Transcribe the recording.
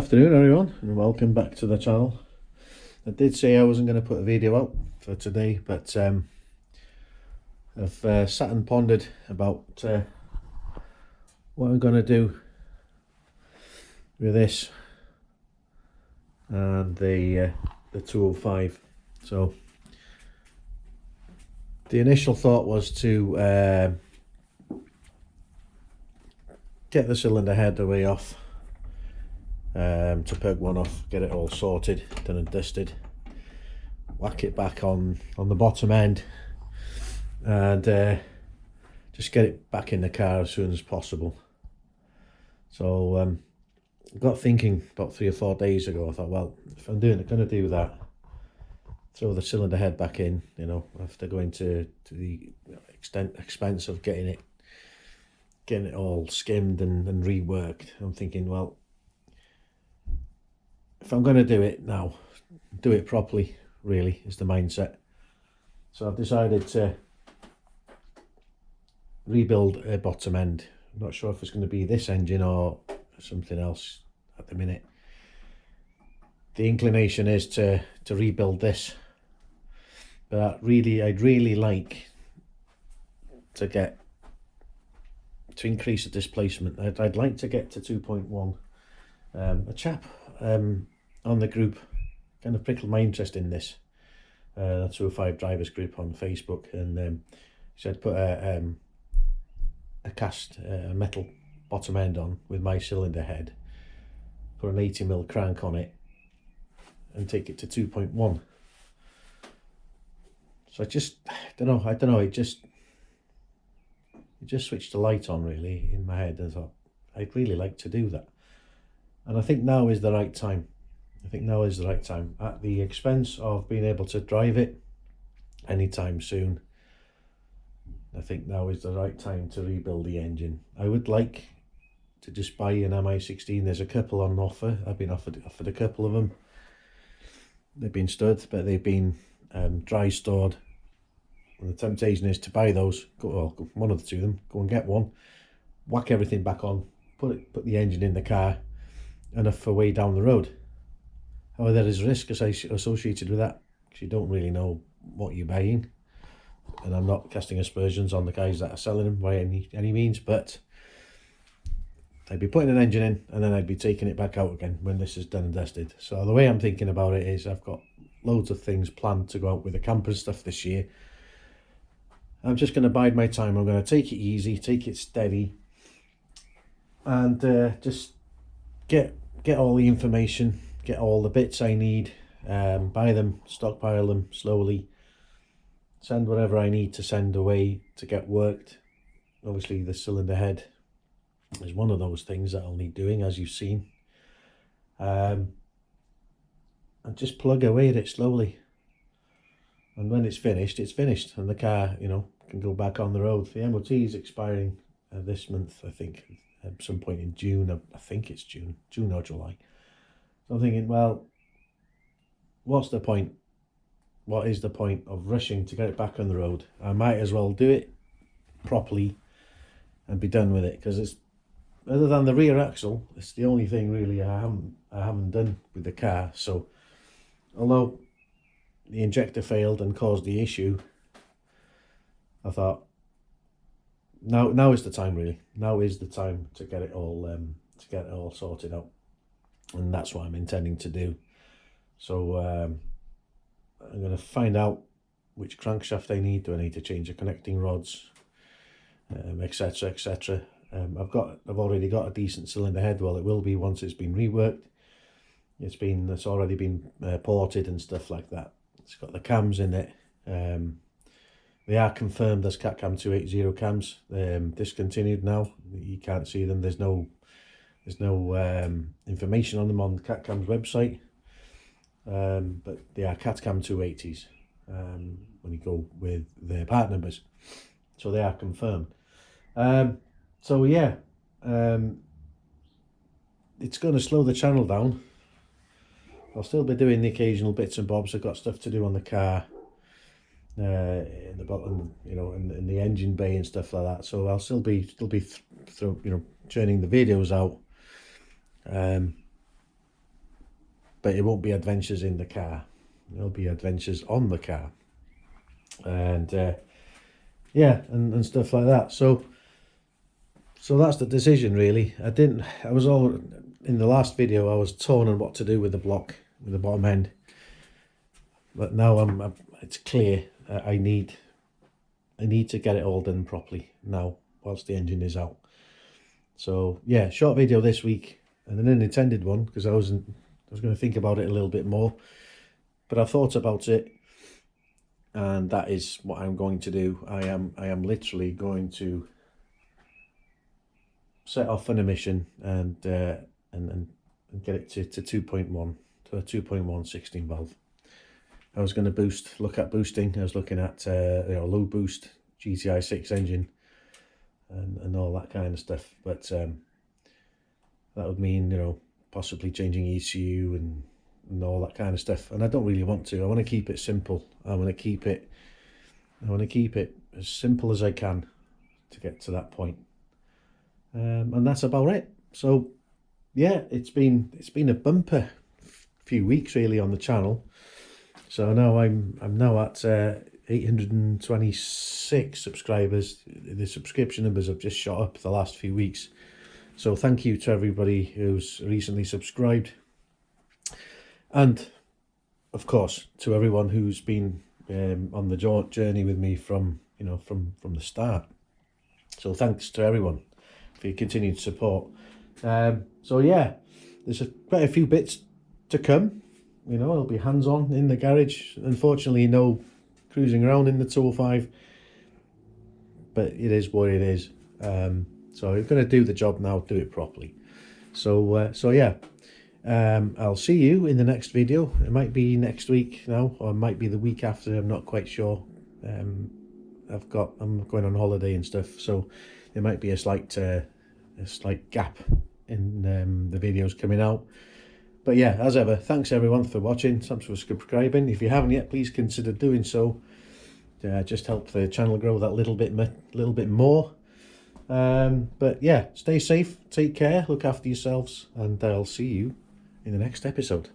Afternoon everyone, and welcome back to the channel. I did say I wasn't going to put a video out for today, but I've sat and pondered about what I'm going to do with this and the 205. So the initial thought was to get the cylinder head away off, to peg one off, get it all sorted, done and dusted, whack it back on the bottom end, and just get it back in the car as soon as possible. So I got thinking about 3 or 4 days ago. I thought, well, if I'm going to do that, throw the cylinder head back in, you know, after going to the expense of getting it all skimmed and reworked. I'm thinking, well, if I'm going to do it now, do it properly, really, is the mindset. So I've decided to rebuild a bottom end. I'm not sure if it's going to be this engine or something else at the minute. The inclination is to rebuild this, but I'd really like to increase the displacement. I'd like to get to 2.1. A chap on the group kind of prickled my interest in this, the 205 drivers group on Facebook, and he said put a cast metal bottom end on with my cylinder head, put an 80mm crank on it and take it to 2.1. So I don't know, it just switched the light on really in my head, and I thought I'd really like to do that. And I think now is the right time. I think now is the right time, at the expense of being able to drive it anytime soon. I think now is the right time to rebuild the engine. I would like to just buy an Mi16. There's a couple on offer. I've been offered a couple of them. They've been stud, but they've been dry stored. And the temptation is to buy those. Well, one of the two of them. Go and get one. Whack everything back on. Put the engine in the car. Enough for way down the road. However, there is risk associated with that, because you don't really know what you're buying. And I'm not casting aspersions on the guys that are selling them by any means, but I'd be putting an engine in and then I'd be taking it back out again when this is done and dusted. So the way I'm thinking about it is I've got loads of things planned to go out with the camper stuff this year. I'm just going to bide my time. I'm going to take it easy, take it steady, and just get all the information, get all the bits I need, buy them, stockpile them slowly, send whatever I need to send away to get worked. Obviously the cylinder head is one of those things that I'll need doing, as you've seen, and just plug away at it slowly, and when it's finished, and the car, you know, can go back on the road. The MOT is expiring this month, I think, at some point in June. I think it's June or July. So I'm thinking, well, what's the point? What is the point of rushing to get it back on the road? I might as well do it properly and be done with it, because it's, other than the rear axle, it's the only thing really I haven't done with the car. So although the injector failed and caused the issue, I thought now is the time, really. Now is the time to get it all sorted out, and that's what I'm intending to do. So I'm going to find out which crankshaft I need. Do I need to change the connecting rods, etc, etc. I've already got a decent cylinder head. Well, it will be once it's been reworked. It's already been ported and stuff like that. It's got the cams in it. They are confirmed as CatCam 280 cams. Discontinued now. You can't see them. There's no information on them on CatCam's website. But they are CatCam 280s when you go with their part numbers. So they are confirmed. So yeah, it's going to slow the channel down. I'll still be doing the occasional bits and bobs. I've got stuff to do on the car, in the bottom, you know, in the engine bay and stuff like that. So I'll still be you know, churning the videos out. but it won't be adventures in the car. It'll be adventures on the car, and yeah, and stuff like that. So that's the decision, really. I was all in the last video. I was torn on what to do with the block, with the bottom end, but now it's clear. I need to get it all done properly now, whilst the engine is out. So yeah, short video this week, and an unintended one, because I was going to think about it a little bit more, but I thought about it, and that is what I'm going to do. I am literally going to set off on a mission and get it to 2.1, to a 2.1 16 valve. I was going to look at boosting. I was looking at low boost GTI 6 engine and all that kind of stuff, but that would mean possibly changing ECU and all that kind of stuff, and I don't really want to. I want to keep it simple. I want to keep it as simple as I can to get to that point. And that's about it. So yeah, it's been a bumper few weeks really on the channel. So now I'm now at 826 subscribers. The subscription numbers have just shot up the last few weeks. So thank you to everybody who's recently subscribed, and of course to everyone who's been on the journey with me from the start. So thanks to everyone for your continued support. So yeah, there's quite a few bits to come. It'll be hands-on in the garage. Unfortunately, no cruising around in the 205, but it is what it is. So we're going to do the job now, do it properly. So yeah, I'll see you in the next video. It might be next week now, or it might be the week after. I'm not quite sure. I'm going on holiday and stuff, so there might be a slight gap in the videos coming out. But yeah, as ever, thanks everyone for watching. Thanks for subscribing. If you haven't yet, please consider doing so. Just help the channel grow that little bit more. But yeah, stay safe, take care, look after yourselves, and I'll see you in the next episode.